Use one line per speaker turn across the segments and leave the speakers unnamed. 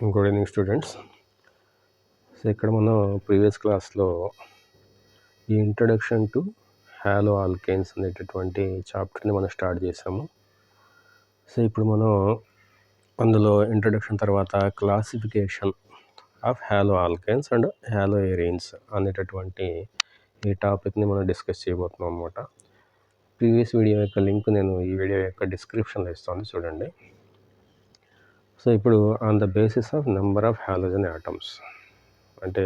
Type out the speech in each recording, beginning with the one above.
Good evening students. So ఇక్కడ మనం previous క్లాస్లో ఈ ఇంట్రడక్షన్ టు హాలో ఆల్కేన్స్ అనేటటువంటి చాప్టర్ని మనం స్టార్ట్ చేసాము. సో ఇప్పుడు మనం అందులో ఇంట్రడక్షన్ తర్వాత classification of halo alkanes and halo arenes అనేటటువంటి ఈ టాపిక్ని మనం డిస్కస్ చేయబోతున్నాం అనమాట. ప్రీవియస్ వీడియో యొక్క లింక్ నేను ఈ వీడియో యొక్క డిస్క్రిప్షన్లో ఇస్తాను, చూడండి. సో ఇప్పుడు on the basis of number of halogen atoms, అంటే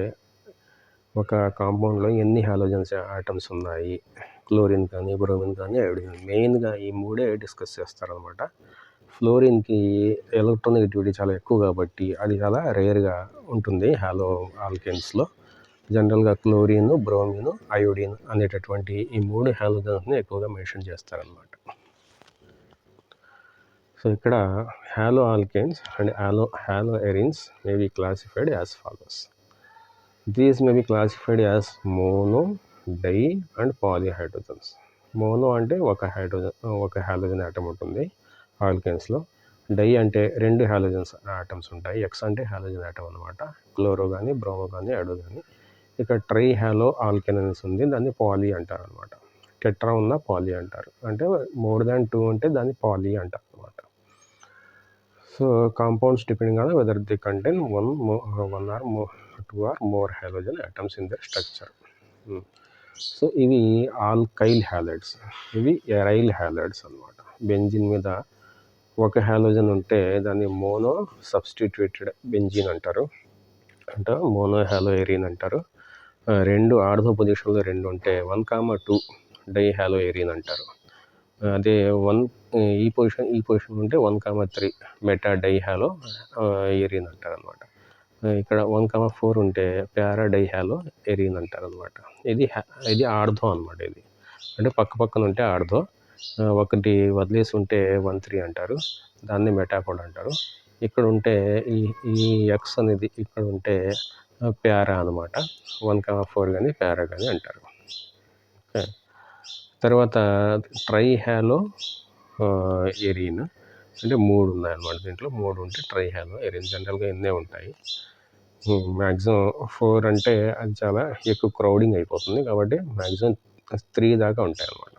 ఒక కాంపౌండ్లో ఎన్ని హాలోజన్స్ ఆటమ్స్ ఉన్నాయి, క్లోరిన్ కానీ బ్రోమిన్ కానీ అయోడిన్, మెయిన్గా ఈ మూడే డిస్కస్ చేస్తారనమాట. ఫ్లోరిన్కి ఎలక్ట్రోనెగటివిటీ చాలా ఎక్కువ కాబట్టి అది చాలా రేర్గా ఉంటుంది హాలో ఆల్కేన్స్లో. జనరల్గా క్లోరిన్, బ్రోమిన్, అయోడిన్ అనేటటువంటి ఈ మూడు హాలోజన్స్ని ఎక్కువగా మెన్షన్ చేస్తారనమాట. సో ఇక్కడ halo alkanes and halo arenes may be classified as follows. These may be classified as mono, di and polyhydrogens. Mono అంటే ఒక హాలోజన్ ఆటమ్ ఉంటుంది ఆల్కేన్స్లో. డై అంటే రెండు హాలోజన్స్ ఆటమ్స్ ఉంటాయి. ఎక్స్ అంటే హాలోజన్ ఆటమ్ అనమాట. క్లోరో కానీ బ్రోమో కానీ అడో కానీ. ఇక ట్రై హాలో ఆల్కెన్ అనేసి ఉంది, దాన్ని పాలీ అంటారు అనమాట. టెట్రా ఉన్న పాలీ అంటారు, అంటే మోర్ దాన్ 2 అంటే దాన్ని పాలీ అంటారు అనమాట. So compounds depending on whether they contain one or more 2 or more halogen atoms in their structure. So ఇవి ఆల్కైల్ హ్యాలైడ్స్, ఇవి ఎరైల్ హ్యాలైడ్స్ అనమాట. బెంజిన్ మీద ఒక హాలోజన్ ఉంటే దాన్ని మోనో సబ్స్టిట్యూటెడ్ బెంజిన్ అంటారు, అంటే మోనో హాలో ఎరీన్ అంటారు. రెండు ఆర్థో పొజిషన్లో రెండు ఉంటే 1,2 డై హాలో ఎరీన్ అంటారు. అదే ఈ పొజిషన్ ఉంటే 1,3 మెటా డై హాలో ఎరీన్ అంటారు అనమాట. ఇక్కడ 1,4 ఉంటే ప్యారా డై హాలో ఎరీన్ అంటారు అనమాట. ఇది ఆర్థో అనమాట. ఇది అంటే పక్కన ఉంటే ఆర్థో, ఒకటి వదిలేసి ఉంటే 1,3 అంటారు, దాన్ని మెటాకోడ్ అంటారు. ఇక్కడ ఉంటే ఈ ఎక్స్ అనేది ఇక్కడ ఉంటే ప్యారా అనమాట. 1,4 కానీ ప్యారా కానీ అంటారు. ఓకే, తర్వాత ట్రై హాలో ఎరీన్ అంటే 3 ఉన్నాయన్నమాట. దీంట్లో 3 ఉంటే ట్రై హాలో ఎరీన్. జనరల్గా ఎన్నే ఉంటాయి, మ్యాక్సిమం 4 అంటే అది చాలా ఎక్కువ క్రౌడింగ్ అయిపోతుంది, కాబట్టి మ్యాక్సిమం 3 దాకా ఉంటాయి అన్నమాట.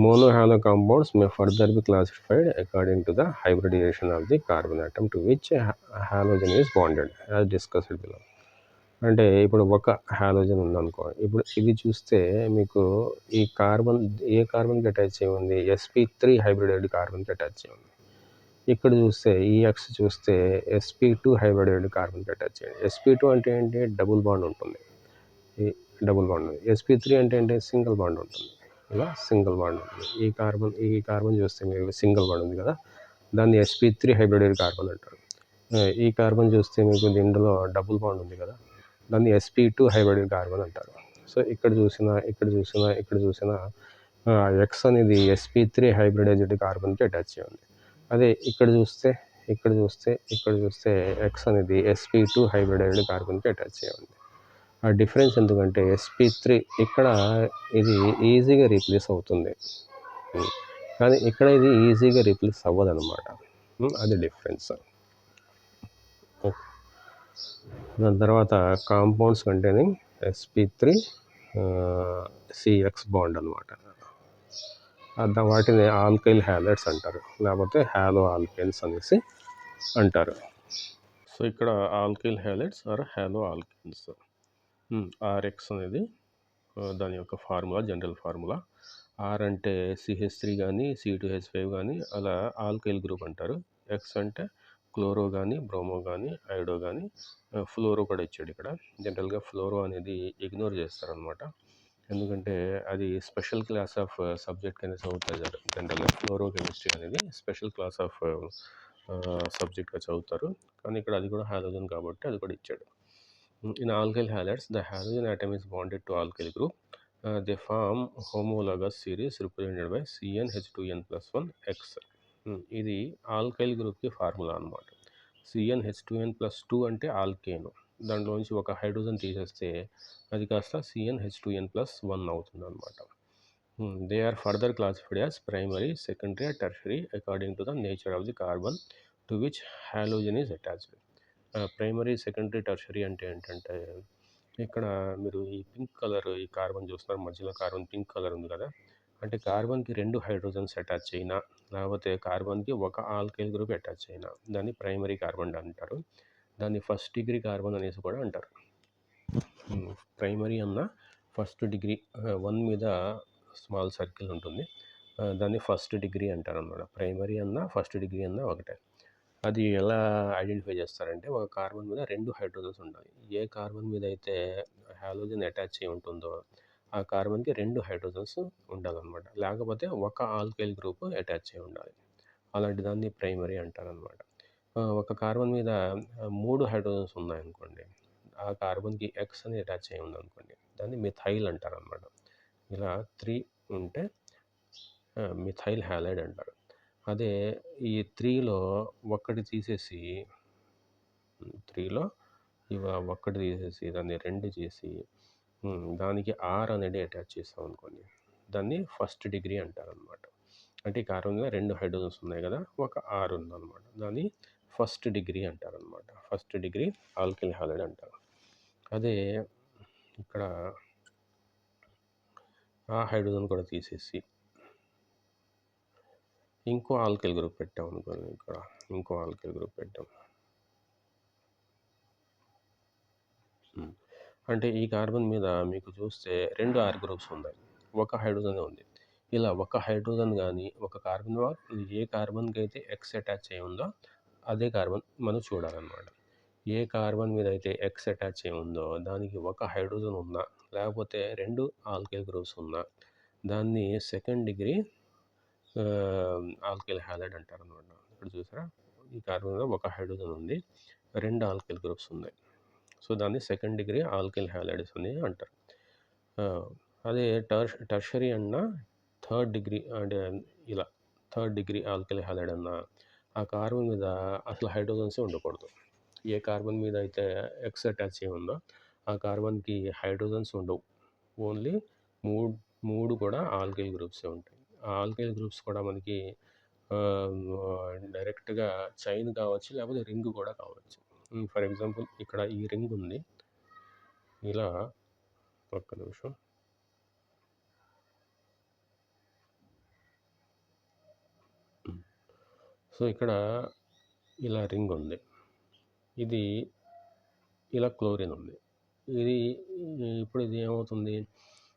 Monohalo compounds may further be classified according to the hybridization of the carbon atom to which halogen is bonded, as discussed below. అంటే ఇప్పుడు ఒక హాలోజన్ ఉందనుకో, ఇప్పుడు ఇది చూస్తే మీకు ఈ కార్బన్ ఏ కార్బన్కి అటాచ్ అయి ఉంది, sp3 హైబ్రిడైడ్ కార్బన్కి అటాచ్ అయి ఉంది. ఇక్కడ చూస్తే ఈ ఎక్స్ చూస్తే sp2 హైబ్రిడైడ్ కార్బన్కి అటాచ్ అయ్యింది. sp2 అంటే ఏంటి, డబుల్ బాండ్ ఉంటుంది, ఈ డబుల్ బాండ్ ఉంది. sp3 అంటే ఏంటి, సింగిల్ బాండ్ ఉంటుంది. ఇలా సింగిల్ బాండ్ ఉంటుంది. ఈ కార్బన్ చూస్తే మీకు సింగిల్ బాండ్ ఉంది కదా, దాన్ని sp3 హైబ్రిడైడ్ కార్బన్ అంటారు. ఈ కార్బన్ చూస్తే మీకు దీంట్లో డబుల్ బాండ్ ఉంది కదా, దాన్ని sp2 హైబ్రిడైడ్ కార్బన్ అంటారు. సో ఇక్కడ చూసినా ఎక్స్ అనేది sp3 హైబ్రిడైజ్డ్ కార్బన్కి అటాచ్ అయి ఉంది. అదే ఇక్కడ చూస్తే ఎక్స్ అనేది sp2 హైబ్రిడైజ్డ్ కార్బన్కి అటాచ్ అయి ఉంది. ఆ డిఫరెన్స్ ఎందుకంటే sp3 ఇక్కడ ఇది ఈజీగా రీప్లేస్ అవుతుంది, కానీ ఇక్కడ ఇది ఈజీగా రీప్లేస్ అవ్వదు అనమాట. అది డిఫరెన్స్. దాని తర్వాత compounds containing sp3 CX bond అనమాట. వాటిని ఆల్కైల్ హ్యాలైడ్స్ అంటారు, లేకపోతే హాలో ఆల్కైల్స్ అనేసి అంటారు. సో ఇక్కడ alkyl halides or halo alkyls. RX అనేది దాని యొక్క ఫార్ములా, జనరల్ ఫార్ములా. R అంటే CH3 కానీ C2H5 కానీ అలా ఆల్కైల్ గ్రూప్ అంటారు. X అంటే క్లోరో కానీ బ్రోమో కానీ అయోడో కానీ. ఫ్లోరో కూడా ఇచ్చాడు ఇక్కడ. జనరల్గా ఫ్లోరో అనేది ఇగ్నోర్ చేస్తారనమాట, ఎందుకంటే అది స్పెషల్ క్లాస్ ఆఫ్ సబ్జెక్ట్ అనేది చదువుతారు. జనరల్గా ఫ్లోరో కెమిస్ట్రీ అనేది స్పెషల్ క్లాస్ ఆఫ్ సబ్జెక్ట్గా చదువుతారు, కానీ ఇక్కడ అది కూడా హాలోజన్ కాబట్టి అది కూడా ఇచ్చాడు. In alkyl halides, the halogen atom is bonded to alkyl group. They form homologous series represented by CnH2n+1 X. ఇది ఆల్కైల్ గ్రూప్కి ఫార్ములా అనమాట. CnH2n+2 అంటే ఆల్కేన్, దాంట్లోంచి ఒక హైడ్రోజన్ తీసేస్తే అది కాస్త CnH2n+1 అవుతుంది అనమాట. They are further classified as primary, secondary, tertiary according to the nature of the carbon to which halogen is attached. Primary, secondary, tertiary అంటే ఏంటంటే ఇక్కడ మీరు ఈ పింక్ కలర్ ఈ కార్బన్ చూస్తున్నారు, మధ్యలో కార్బన్ పింక్ కలర్ ఉంది కదా, అంటే కార్బన్కి 2 హైడ్రోజన్స్ అటాచ్ అయినా లేకపోతే కార్బన్కి ఒక ఆల్కైల్ గ్రూప్ అటాచ్ అయినా దాన్ని ప్రైమరీ కార్బన్ అంటారు. దాన్ని ఫస్ట్ డిగ్రీ కార్బన్ అనేసి కూడా అంటారు. ప్రైమరీ అన్న ఫస్ట్ డిగ్రీ 1 మీద స్మాల్ సర్కిల్ ఉంటుంది, దాన్ని ఫస్ట్ డిగ్రీ అంటారు అన్నమాట. ప్రైమరీ అన్న ఫస్ట్ డిగ్రీ అన్న ఒకటే. అది ఎలా ఐడెంటిఫై చేస్తారంటే ఒక కార్బన్ మీద 2 హైడ్రోజన్స్ ఉండాలి. ఏ కార్బన్ మీద అయితే హాలోజన్ అటాచ్ అయి ఉంటుందో ఆ కార్బన్కి 2 హైడ్రోజన్స్ ఉండాలన్నమాట. లేకపోతే ఒక ఆల్కైల్ గ్రూప్ అటాచ్ అయి ఉండాలి. అలాంటి దాన్ని ప్రైమరీ అంటారనమాట. ఒక కార్బన్ మీద 3 హైడ్రోజన్స్ ఉన్నాయనుకోండి, ఆ కార్బన్కి ఎక్స్ అని అటాచ్ అయి ఉందనుకోండి, దాన్ని మిథైల్ అంటారనమాట. ఇలా 3 ఉంటే మిథైల్ హ్యాలైడ్ అంటారు. అదే ఈ 3లో ఒక్కటి తీసేసి 3లో ఒక్కటి తీసేసి దాన్ని 2 చేసి దానికి ఆర్ అనేది అటాచ్ చేస్తాం అనుకోండి, దాన్ని ఫస్ట్ డిగ్రీ అంటారనమాట. అంటే ఈ కార్బన్ మీద 2 హైడ్రోజన్స్ ఉన్నాయి కదా, ఒక ఆర్ ఉందన్నమాట, దాన్ని ఫస్ట్ డిగ్రీ అంటారనమాట. ఫస్ట్ డిగ్రీ ఆల్కైల్ హ్యాలైడ్ అంటారు. అదే ఇక్కడ ఆ హైడ్రోజన్ కూడా తీసేసి ఇంకో ఆల్కైల్ గ్రూప్ పెట్టాం అనుకోండి, ఇక్కడ ఇంకో ఆల్కైల్ గ్రూప్ పెట్టాం అంటే ఈ కార్బన్ మీద మీకు చూస్తే 2 ఆర్ గ్రూప్స్ ఉన్నాయి, ఒక హైడ్రోజన్ ఉంది. ఇలా ఒక హైడ్రోజన్ కానీ ఒక కార్బన్ ఏ కార్బన్కి అయితే ఎక్స్ అటాచ్ అయి ఉందో అదే కార్బన్ మనం చూడాలన్నమాట. ఏ కార్బన్ మీద అయితే ఎక్స్ అటాచ్ అయి ఉందో దానికి ఒక హైడ్రోజన్ ఉన్నా లేకపోతే 2 ఆల్కైల్ గ్రూప్స్ ఉన్నా దాన్ని సెకండ్ డిగ్రీ ఆల్కైల్ హ్యాలైడ్ అంటారనమాట. ఇక్కడ చూసారా, ఈ కార్బన్ మీద ఒక హైడ్రోజన్ ఉంది, 2 ఆల్కైల్ గ్రూప్స్ ఉన్నాయి, సో దాన్ని సెకండ్ డిగ్రీ ఆల్కైల్ హ్యాలైడ్స్ అని అంటారు. అదే టర్షరీ అన్న థర్డ్ డిగ్రీ అంటే ఇలా థర్డ్ డిగ్రీ ఆల్కైల్ హ్యాలైడ్ అన్న ఆ కార్బన్ మీద అసలు హైడ్రోజన్సే ఉండకూడదు. ఏ కార్బన్ మీద అయితే ఎక్స్ అటాచ్ అయి ఉందో ఆ కార్బన్కి హైడ్రోజన్స్ ఉండవు, ఓన్లీ మూడు కూడా ఆల్కైల్ గ్రూప్సే ఉంటాయి. ఆ ఆల్కైల్ గ్రూప్స్ కూడా మనకి డైరెక్ట్గా చైన్ కావచ్చు లేకపోతే రింగ్ కూడా కావచ్చు. ఫర్ ఎగ్జాంపుల్ ఇక్కడ ఈ రింగ్ ఉంది, ఇలా ఒక్క నిమిషం, సో ఇక్కడ ఇలా రింగ్ ఉంది, ఇది ఇలా క్లోరిన్ ఉంది, ఇది ఇప్పుడు ఇది ఏమవుతుంది,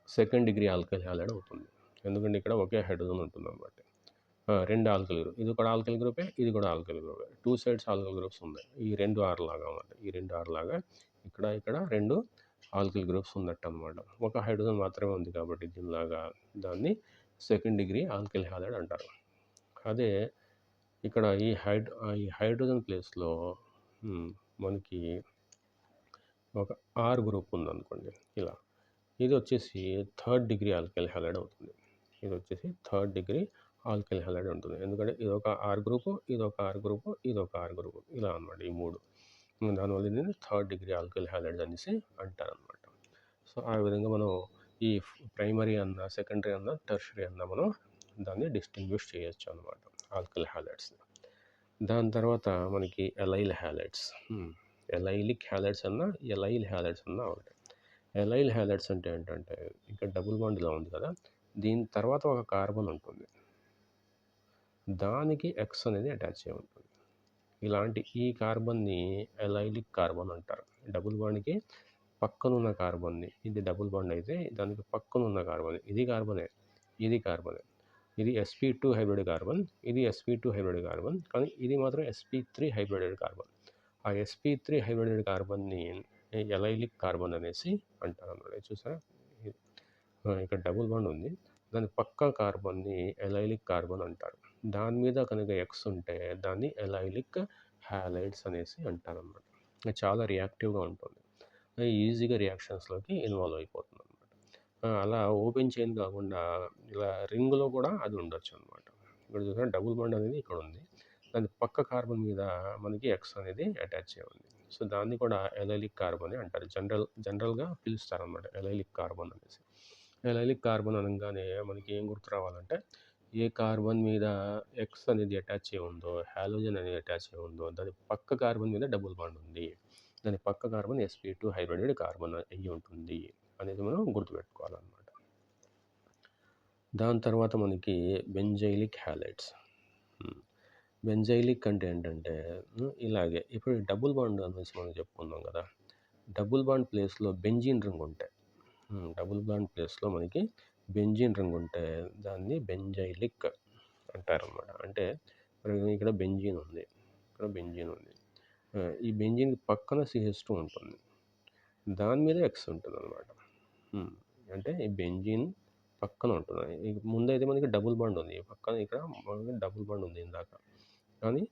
సెకండ్ డిగ్రీ ఆల్కైల్ హ్యాలైడ్ అవుతుంది. ఎందుకంటే ఇక్కడ ఒకే హైడ్రోజన్ ఉంటుంది అన్నమాట. 2 ఆల్కైల్ గ్రూప్, ఇది కూడా ఆల్కైల్ గ్రూపే, ఇది కూడా ఆల్కైల్ గ్రూపే, 2 సైడ్స్ ఆల్కైల్ గ్రూప్స్ ఉన్నాయి. ఈ 2 ఆర్ లాగా అన్నమాట, ఈ 2 ఆర్ లాగా ఇక్కడ 2 ఆల్కైల్ గ్రూప్స్ ఉన్నట్టు అనమాట. ఒక హైడ్రోజన్ మాత్రమే ఉంది కాబట్టి దీనిలాగా దాన్ని సెకండ్ డిగ్రీ ఆల్కైల్ హ్యాలైడ్ అంటారు. అదే ఇక్కడ ఈ హైడ్రోజన్ ప్లేస్లో మనకి ఒక ఆర్ గ్రూప్ ఉందనుకోండి, ఇలా ఇది వచ్చేసి థర్డ్ డిగ్రీ ఆల్కైల్ హ్యాలైడ్ అవుతుంది. ఇది వచ్చేసి థర్డ్ డిగ్రీ ఆల్కైల్ హ్యాలైడ్ ఉంటుంది. ఎందుకంటే ఇది ఒక ఆర్ గ్రూపు, ఇది ఒక ఆర్ గ్రూపు, ఇది ఒక ఆర్ గ్రూపు, ఇలా అనమాట ఈ 3. దానివల్ల దీన్ని థర్డ్ డిగ్రీ ఆల్కైల్ హ్యాలైడ్ అనేసి అంటారనమాట. సో ఆ విధంగా మనం ఈ ప్రైమరీ అన్న సెకండరీ అన్న టెర్షరీ అన్న మనం దాన్ని డిస్టింగ్విష్ చేయొచ్చు అనమాట ఆల్కైల్ హ్యాలైడ్స్ని. దాని తర్వాత మనకి ఎలైల్ హ్యాలైడ్స్, ఎలైలిక్ హ్యాలైడ్స్ అన్న ఎలైల్ హ్యాలైడ్స్ అన్న ఒకటి. ఎలైల్ హ్యాలైడ్స్ అంటే ఏంటంటే ఇక్కడ డబుల్ బాండ్ ఇలా ఉంది కదా, దీని తర్వాత ఒక కార్బన్ ఉంటుంది, దానికి ఎక్స్ అనేది అటాచ్ అయి ఉంటుంది. ఇలాంటి ఈ కార్బన్ని ఎలైలిక్ కార్బన్ అంటారు. డబుల్ బాండ్కి పక్కనున్న కార్బన్ని, ఇది డబుల్ బాండ్ అయితే దానికి పక్కనున్న కార్బన్, ఇది కార్బనే, ఇది కార్బనే, ఇది sp2 హైబ్రిడ్ కార్బన్, ఇది sp2 హైబ్రిడ్ కార్బన్, కానీ ఇది మాత్రం sp3 హైబ్రిడ్ కార్బన్. ఆ sp3 హైబ్రిడ్ కార్బన్ని ఎలైలిక్ కార్బన్ అనేసి అంటారు అన్నమాట. చూసారా, ఇక్కడ డబుల్ బాండ్ ఉంది, దాని పక్క కార్బన్ని ఎలైలిక్ కార్బన్ అంటారు. దాని మీద కనుక ఎక్స్ ఉంటే దాన్ని ఎలైలిక్ హ్యాలైడ్స్ అనేసి అంటారు అన్నమాట. చాలా రియాక్టివ్గా ఉంటుంది, ఈజీగా రియాక్షన్స్లోకి ఇన్వాల్వ్ అయిపోతుంది అనమాట. అలా ఓపెన్ చైన్ కాకుండా ఇలా రింగ్లో కూడా అది ఉండొచ్చు అనమాట. ఇక్కడ చూసారా, డబుల్ బాండ్ అనేది ఇక్కడ ఉంది, దాని పక్క కార్బన్ మీద మనకి ఎక్స్ అనేది అటాచ్ అయి ఉంది, సో దాన్ని కూడా ఎలైలిక్ కార్బన్ అని అంటారు. జనరల్గా పిలుస్తారు అనమాట ఎలైలిక్ కార్బన్ అనేసి. ఎలైలిక్ కార్బన్ అనగానే మనకి ఏం గుర్తు రావాలంటే ఏ కార్బన్ మీద ఎక్స్ అనేది అటాచ్ అయి ఉందో, హాలోజన్ అనేది అటాచ్ అయి ఉందో, దాని పక్క కార్బన్ మీద డబుల్ బాండ్ ఉంది, దాని పక్క కార్బన్ sp2 హైబ్రిడెడ్ కార్బన్ అయ్యి ఉంటుంది అనేది మనం గుర్తుపెట్టుకోవాలన్నమాట. దాని తర్వాత మనకి బెంజైలిక్ హ్యాలైడ్స్. బెంజైలిక్ అంటే ఏంటంటే ఇలాగే ఇప్పుడు డబుల్ బాండ్ అనేసి మనం చెప్పుకుందాం కదా, డబుల్ బాండ్ ప్లేస్లో బెంజీన్ రింగ్ ఉంటాయి. డబుల్ బాండ్ ప్లేస్లో మనకి బెంజీన్ రింగ్ ఉంటే దాన్ని బెంజైలిక్ అంటారనమాట. అంటే ఇక్కడ బెంజీన్ ఉంది, ఇక్కడ బెంజీన్ ఉంది, ఈ బెంజీన్ పక్కన CH2 ఉంటుంది, దాని మీద ఎక్స్ ఉంటుంది అనమాట. అంటే ఈ బెంజీన్ పక్కన ఉంటుంది. ముందైతే మనకి డబుల్ బాండ్ ఉంది, పక్కన ఇక్కడ మనకి డబుల్ బాండ్ ఉంది ఇందాక, కానీ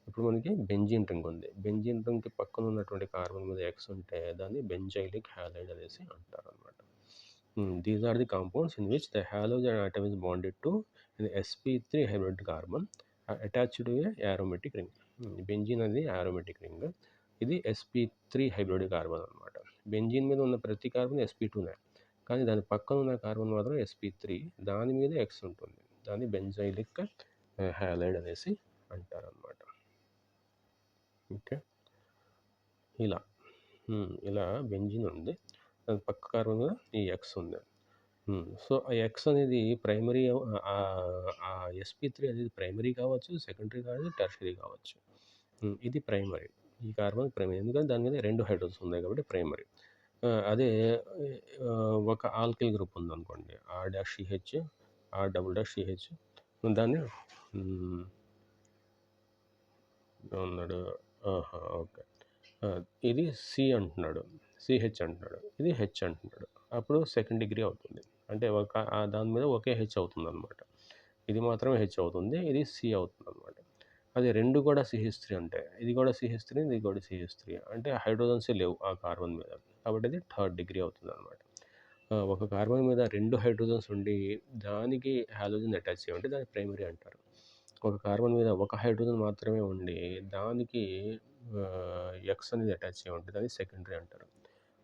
ఇప్పుడు మనకి బెంజీన్ రింగ్ ఉంది. బెంజీన్ రింగ్కి పక్కన ఉన్నటువంటి కార్బన్ మీద ఎక్స్ ఉంటే దాన్ని బెంజైలిక్ హ్యాలైడ్ అనేసి అంటారు అనమాట. These are the compounds in which the halogen atom is bonded to sp3 hybrid carbon attached to a aromatic ring. Benzene అనేది యారోమెటిక్ రింగ్, ఇది sp3 హైబ్రిడ్ కార్బన్ అనమాట. బెంజీన్ మీద ఉన్న ప్రతి కార్బన్ sp2నే, కానీ దాని పక్కన ఉన్న కార్బన్ మాత్రం sp3, దాని మీద ఎక్స్ ఉంటుంది, దాన్ని బెంజైలిక్ హ్యాలైడ్ అనేసి అంటారనమాట. ఓకే, ఇలా బెంజీన్ ఉంది, దాని పక్క కార్బన్ మీద ఈ ఎక్స్ ఉంది. సో ఆ ఎక్స్ అనేది ప్రైమరీ, sp3 అనేది ప్రైమరీ కావచ్చు, సెకండరీ కావచ్చు, టెర్షరీ కావచ్చు. ఇది ప్రైమరీ, ఈ కార్బన్ ప్రైమరీ, ఎందుకంటే దాని మీద 2 హైడ్రోజన్స్ ఉన్నాయి కాబట్టి ప్రైమరీ. అదే ఒక ఆల్కిల్ గ్రూప్ ఉందనుకోండి, R-CH, R-CH, దాన్ని ఉన్నాడు, ఓకే, ఇది C అంటున్నాడు, CH అంటున్నాడు, ఇది H అంటున్నాడు, అప్పుడు సెకండ్ డిగ్రీ అవుతుంది. అంటే దాని మీద ఒకే హెచ్ అవుతుంది అనమాట. ఇది మాత్రమే హెచ్ అవుతుంది, ఇది C అవుతుంది అనమాట. అది రెండు కూడా CH3 ఉంటాయి, ఇది కూడా CH3, ఇది కూడా CH3, అంటే హైడ్రోజన్సే లేవు ఆ కార్బన్ మీద, కాబట్టి అది థర్డ్ డిగ్రీ అవుతుంది అనమాట. ఒక కార్బన్ మీద 2 హైడ్రోజన్స్ ఉండి దానికి హాలోజన్ అటాచ్ చేయ ఉంటే దాన్ని ప్రైమరీ అంటారు. ఒక కార్బన్ మీద ఒక హైడ్రోజన్ మాత్రమే ఉండి దానికి ఎక్స్ అనేది అటాచ్ చేయ ఉంటే దాన్ని సెకండరీ అంటారు.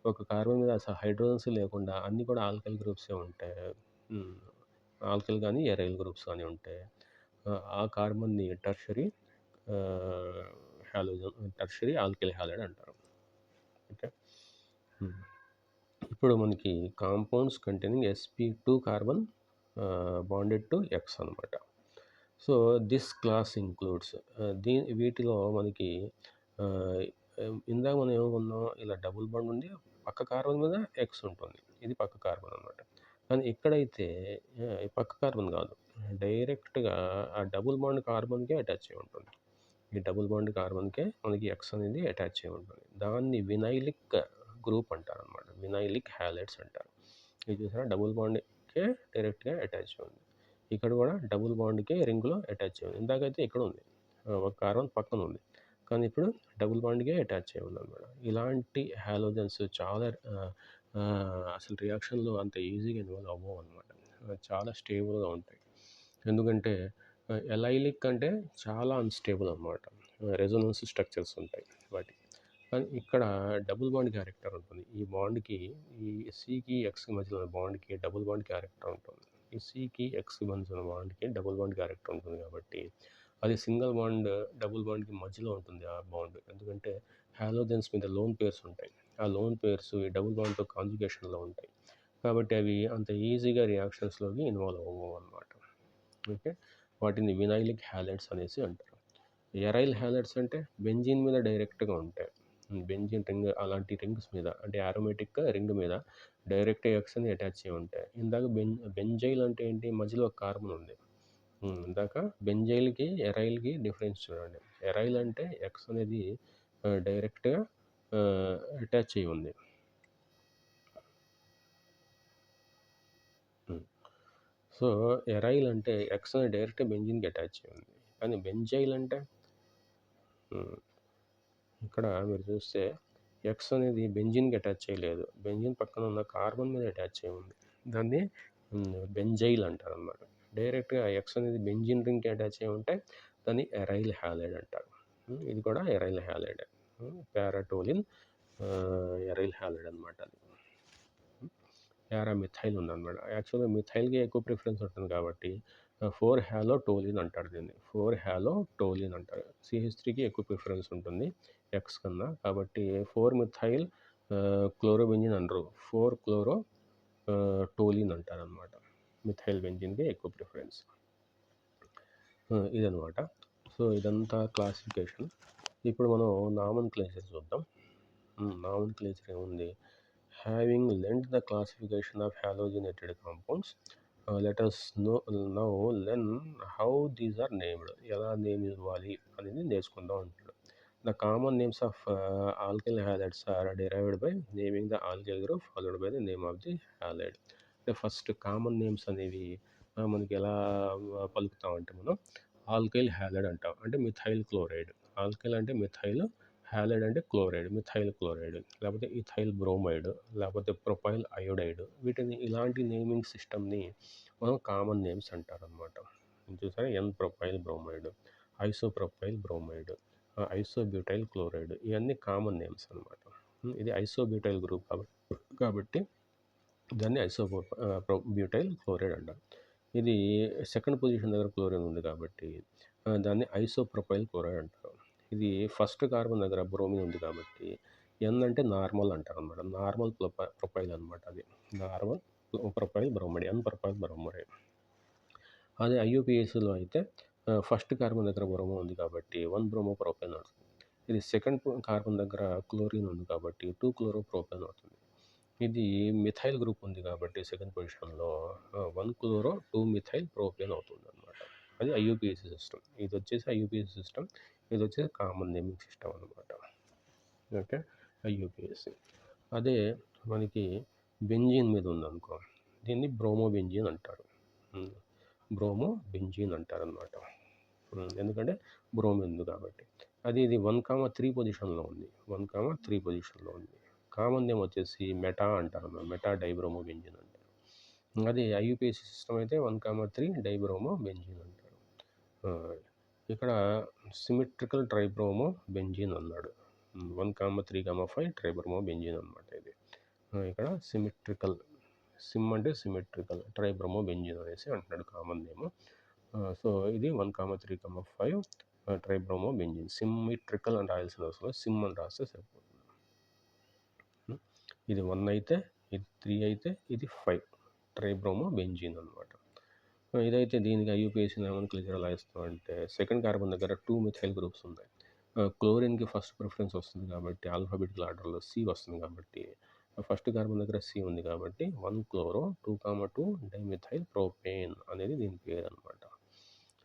ఒక కార్బన్ మీద అసలు హైడ్రోజన్స్ లేకుండా అన్నీ కూడా ఆల్కైల్ గ్రూప్సే ఉంటాయి, ఆల్కైల్ కానీ ఎరైల్ గ్రూప్స్ కానీ ఉంటాయి, ఆ కార్బన్ని tertiary halogen, tertiary alkyl halide అంటారు. ఓకే, ఇప్పుడు మనకి compounds containing sp2 carbon bonded to X అనమాట. సో దిస్ క్లాస్ ఇంక్లూడ్స్, వీటిలో మనకి ఇందాక మనం ఏమనుకున్నాం, ఇలా డబుల్ బాండ్ ఉంది, పక్క కార్బన్ మీద ఎక్స్ ఉంటుంది, ఇది పక్క కార్బన్ అనమాట. కానీ ఇక్కడైతే పక్క కార్బన్ కాదు, డైరెక్ట్గా ఆ డబుల్ బాండ్ కార్బన్కే అటాచ్ అయి ఉంటుంది. ఈ డబుల్ బాండ్ కార్బన్కే మనకి ఎక్స్ అనేది అటాచ్ అయి ఉంటుంది, దాన్ని వినైలిక్ గ్రూప్ అంటారు అనమాట, వినైలిక్ హ్యాలైడ్స్ అంటారు. ఇది చూసారా, డబుల్ బాండ్కే డైరెక్ట్గా అటాచ్ అయి ఉంది, ఇక్కడ కూడా డబుల్ బాండ్కే రింగ్లో అటాచ్ అయి ఉంది. ఇందాకైతే ఇక్కడ ఉంది, ఒక కార్బన్ పక్కన ఉంది, కానీ ఇప్పుడు డబుల్ బాండ్కే అటాచ్ అయి ఉంది అనమాట. ఇలాంటి హాలోజన్స్ చాలా అసలు రియాక్షన్లో అంత ఈజీగా ఇన్వాల్వ్ అవ్వవు అనమాట, చాలా స్టేబుల్గా ఉంటాయి. ఎందుకంటే ఎలైలిక్ అంటే చాలా అన్స్టేబుల్ అనమాట, రెజొనెన్స్ స్ట్రక్చర్స్ ఉంటాయి వాటికి. కానీ ఇక్కడ డబుల్ బాండ్ క్యారెక్టర్ ఉంటుంది, ఈ బాండ్కి, ఈ సికి ఎక్స్కి మధ్యలో ఉన్న బాండ్కి డబుల్ బాండ్ క్యారెక్టర్ ఉంటుంది. ఈ సికి ఎక్స్కి మధ్య ఉన్న బాండ్కి డబుల్ బాండ్ క్యారెక్టర్ ఉంటుంది కాబట్టి అది సింగిల్ బాండ్ డబుల్ బాండ్కి మధ్యలో ఉంటుంది ఆ బాండ్. ఎందుకంటే హాలోజన్స్ మీద లోన్ పేర్స్ ఉంటాయి, ఆ లోన్ పేర్స్ ఈ డబుల్ బాండ్తో కాంజుగేషన్లో ఉంటాయి, కాబట్టి అవి అంత ఈజీగా రియాక్షన్స్లోకి ఇన్వాల్వ్ అవ్వవు అనమాట. ఓకే, వాటిని వినైలిక్ హ్యాలైడ్స్ అనేసి అంటారు. ఎరైల్ హ్యాలైడ్స్ అంటే బెంజీన్ మీద డైరెక్ట్గా ఉంటాయి, బెంజీన్ రింగ్ అలాంటి రింగ్స్ మీద, అంటే ఆరోమేటిక్ రింగ్ మీద డైరెక్ట్ ఎక్స్ అని అటాచ్ అయి ఉంటాయి. ఇందాక బెంజైల్ అంటే ఏంటి, మధ్యలో కార్బన్ ఉంది. ఇందాక బెంజైల్కి ఎరైల్కి డిఫరెన్స్ చూడండి, ఎరైల్ అంటే ఎక్స్ అనేది డైరెక్ట్గా అటాచ్ అయి ఉంది. సో ఎరైల్ అంటే ఎక్స్ అనేది డైరెక్ట్గా బెంజిన్కి అటాచ్ అయి ఉంది, కానీ బెంజైల్ అంటే ఇక్కడ మీరు చూస్తే ఎక్స్ అనేది బెంజిన్కి అటాచ్ చేయలేదు, బెంజిన్ పక్కన ఉన్న కార్బన్ మీద అటాచ్ అయి ఉంది, దాన్ని బెంజైల్ అంటారు అనమాట. డైరెక్ట్గా ఎక్స్ అనేది బెంజిన్ రింగ్కి అటాచ్ అయి ఉంటే దాన్ని ఎరైల్ హ్యాలైడ్ అంటారు. ఇది కూడా ఎరైల్ హ్యాలైడ్, పారాటోలిన్ ఎరైల్ హ్యాలైడ్ అనమాట. అది పారామిథైల్ ఉందన్నమాట. యాక్చువల్గా మిథైల్కి ఎక్కువ ప్రిఫరెన్స్ ఉంటుంది కాబట్టి ఫోర్ హ్యాలో టోలిన్ అంటారు దీన్ని. ఫోర్ హ్యాలో టోలిన్ అంటారు. CH3కి ఎక్కువ ప్రిఫరెన్స్ ఉంటుంది X కన్నా. కాబట్టి 4 మిథైల్ క్లోరోబెంజిన్ అనరు. 4 క్లోరో టోలిన్ అంటారనమాట. మిథైల్ బెంజిన్‌కి ఎక్కువ ప్రిఫరెన్స్. ఇదనమాట. సో ఇదంతా క్లాసిఫికేషన్. ఇప్పుడు మనం నామన్క్లేచర్ చూద్దాం. నామన్క్లేచర్ ఏముంది? Having learned the classification of halogenated compounds, let us now learn how these are named. ఎలా నేమ్ ఇవ్వాలి అనేది నేర్చుకుందాం అంటాడు. The common names of alkyl halides are derived by naming the alkyl group followed by the name of the halide. అంటే first common names అనేవి మనకి ఎలా పలుకుతామంటే మనం ఆల్కైల్ హ్యాలైడ్ అంటాం. అంటే మిథైల్ క్లోరైడ్. ఆల్కైల్ అంటే మిథైల్, హ్యాలైడ్ అంటే క్లోరైడ్, మిథైల్ క్లోరైడ్, లేకపోతే ఇథైల్ బ్రోమైడ్, లేకపోతే ప్రొపైల్ అయోడైడ్. వీటిని ఇలాంటి నేమింగ్ సిస్టమ్ని మనం కామన్ నేమ్స్ అంటారనమాట. చూసారా, n propyl bromide, isopropyl bromide, isobutyl chloride, ఇవన్నీ కామన్ నేమ్స్ అనమాట. ఇది ఐసోబ్యూటైల్ గ్రూప్ కాబట్టి దాన్ని బ్యూటైల్ క్లోరైడ్ అంటారు. ఇది సెకండ్ పొజిషన్ దగ్గర క్లోరిన్ ఉంది కాబట్టి దాన్ని ఐసోప్రొపైల్ క్లోరైడ్ అంటారు. ఇది ఫస్ట్ కార్బన్ దగ్గర బ్రోమిన్ ఉంది కాబట్టి ఎన్ అంటే నార్మల్ అంటారు అనమాట. నార్మల్ ప్రొపైల్ అనమాట. అది నార్మల్ ప్రొపైల్ బ్రోమైడ్, ఎన్ ప్రొపైల్ బ్రోమైడ్. అదే IUPACలో అయితే ఫస్ట్ కార్బన్ దగ్గర బ్రోమో ఉంది కాబట్టి 1 బ్రోమో ప్రోపేన్ అవుతుంది. ఇది సెకండ్ కార్బన్ దగ్గర క్లోరిన్ ఉంది కాబట్టి 2 క్లోరో ప్రోపేన్ అవుతుంది. ఇది మిథైల్ గ్రూప్ ఉంది కాబట్టి సెకండ్ పొజిషన్లో 1 క్లోరో 2 మిథైల్ ప్రోపేన్ అవుతుంది అనమాట. అది IUPAC సిస్టమ్. ఇది వచ్చేసి IUPAC సిస్టమ్. ఇది వచ్చేసి కామన్ నేమింగ్ సిస్టమ్ అనమాట. Okay, IUPAC. అదే మనకి బెంజీన్ మీద ఉందనుకో, దీన్ని బ్రోమో బెంజీన్ అంటారు. బ్రోమో బెంజీన్ అంటారనమాట. ఎందుకంటే బ్రోమిన్ ఉంది కాబట్టి. ఇది 1,3 పొజిషన్లో ఉంది. 1,3 పొజిషన్లో ఉంది. కామన్ నేమ్ వచ్చేసి మెటా అంటారు. మెటా డైబ్రోమో బెంజీన్ అంటారు. అది IUPAC సిస్టమ్ అయితే 1,3 డైబ్రోమో బెంజీన్ అంటారు. ఇక్కడ సిమెట్రికల్ ట్రైబ్రోమో బెంజీన్ అన్నాడు. 1,3,5 ట్రైబ్రోమో బెంజీన్ అనమాట. ఇది ఇక్కడ సిమెట్రికల్, సిమ్ అంటే సిమెట్రికల్, ట్రైబ్రోమో బెంజీన్ అనేసి అంటున్నాడు కామన్ నేమ్. సో ఇది 1,3,5 ట్రైబ్రోమో బెంజీన్. సిమెట్రికల్ అని రాయాల్సిన అవసరం, సిమ్ అని రాస్తే సరిపోతుంది. ఇది 1 అయితే, ఇది 3 అయితే, ఇది 5 ట్రైబ్రోమో బెంజీన్ అనమాట. ఇదైతే దీనికి IUPAC నామన్క్లేచర్ ఎలా ఇస్తామంటే సెకండ్ కార్బన్ దగ్గర 2 మిథైల్ గ్రూప్స్ ఉన్నాయి. క్లోరిన్కి ఫస్ట్ ప్రిఫరెన్స్ వస్తుంది కాబట్టి ఆల్ఫాబెటికల్ ఆర్డర్లో C వస్తుంది కాబట్టి ఫస్ట్ కార్బన్ దగ్గర C ఉంది కాబట్టి 1 క్లోరో 2,2 డైమిథైల్ ప్రోపేన్ అనేది దీని పేరు అనమాట.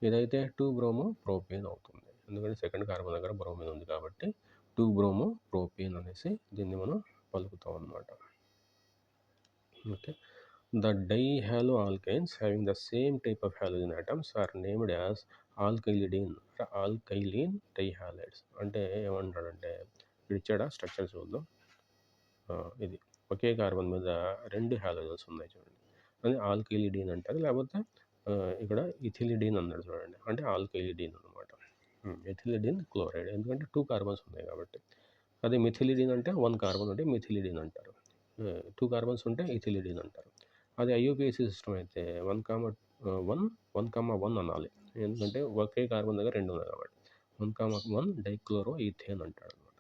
ఇదైతే 2 బ్రోమో ప్రోపేన్ అవుతుంది. ఎందుకంటే సెకండ్ కార్బన్ దగ్గర బ్రోమిన్ ఉంది కాబట్టి 2 బ్రోమో ప్రోపేన్ అనేసి దీన్ని మనం పలుకుతాం అనమాట. Okay, the dihaloalkanes having the same type of halogen atoms are named as alkylidene or alkylene dihalides. అంటే ఏమంటాడంటే ఇచ్చాడా స్ట్రక్చర్ చూద్దాం. ఇది ఒకే కార్బన్ మీద 2 హాలోజన్స్ ఉన్నాయి చూడండి, అది ఆల్కైలిడీన్ అంటారు. లేకపోతే ఇక్కడ ఇథిలిడీన్ అన్నాడు చూడండి, అంటే ఆల్కైలిడీన్ అనమాట. ఎథిలిడీన్ క్లోరైడ్, ఎందుకంటే 2 కార్బన్స్ ఉన్నాయి కాబట్టి. అదే మిథిలిడీన్ అంటే 1 కార్బన్ ఉంటే మిథిలిడీన్ అంటారు. 2 కార్బన్స్ ఉంటే ఇథిలిడీన్ అంటారు. అది IUPAC సిస్టమ్ అయితే 1,1 అనాలి, ఎందుకంటే ఒకే కార్బన్ దగ్గర 2 ఉన్నాయి కాబట్టి. 1,1 డైక్లోరో ఈథేన్ అంటాడు అనమాట.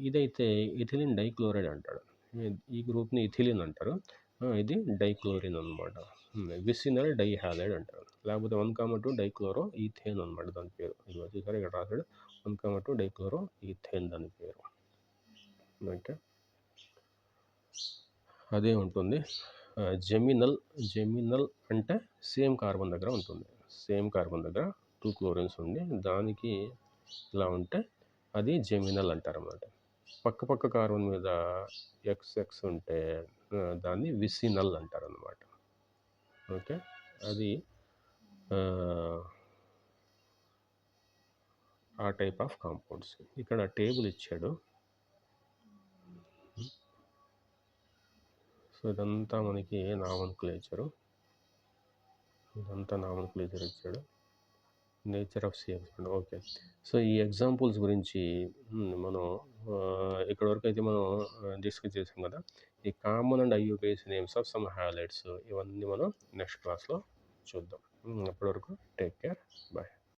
ఇదైతే ఇథిలిన్ డైక్లోరైడ్ అంటాడు. ఈ గ్రూప్ని ఇథిలిన్ అంటారు. ఇది డైక్లోరిన్ అనమాట. విసినల్ డైహాలైడ్ అంటారు. లేకపోతే 1,2 డైక్లోరో ఈథేన్ అనమాట దాని పేరు. ఇది వచ్చేసరి ఇక్కడ రాశాడు 1,2 డైక్లోరో ఈథేన్ దాని పేరు. ఓకే, అదే ఉంటుంది. జెమినల్ అంటే సేమ్ కార్బన్ దగ్గర ఉంటుంది. సేమ్ కార్బన్ దగ్గర 2 క్లోరిన్స్ ఉండి దానికి ఇలా ఉంటే అది జెమినల్ అంటారు అన్నమాట. పక్క కార్బన్ మీద XX ఉంటే దాన్ని విసినల్ అంటారు అన్నమాట. ఓకే, అది ఆ టైప్ ఆఫ్ కాంపౌండ్స్. ఇక్కడ టేబుల్ ఇచ్చాడు. సో ఇదంతా మనకి నామన్క్లేచరు, ఇదంతా నామన్క్లేచర్ ఇచ్చాడు. Nature of CH. Okay, so ఈ ఎగ్జాంపుల్స్ గురించి మనం ఇక్కడి వరకు అయితే మనం డిస్కస్ చేసాం కదా. ఈ common and IUPAC names of some halides, ఇవన్నీ మనం నెక్స్ట్ క్లాస్లో చూద్దాం. అప్పటి వరకు టేక్ కేర్. బాయ్.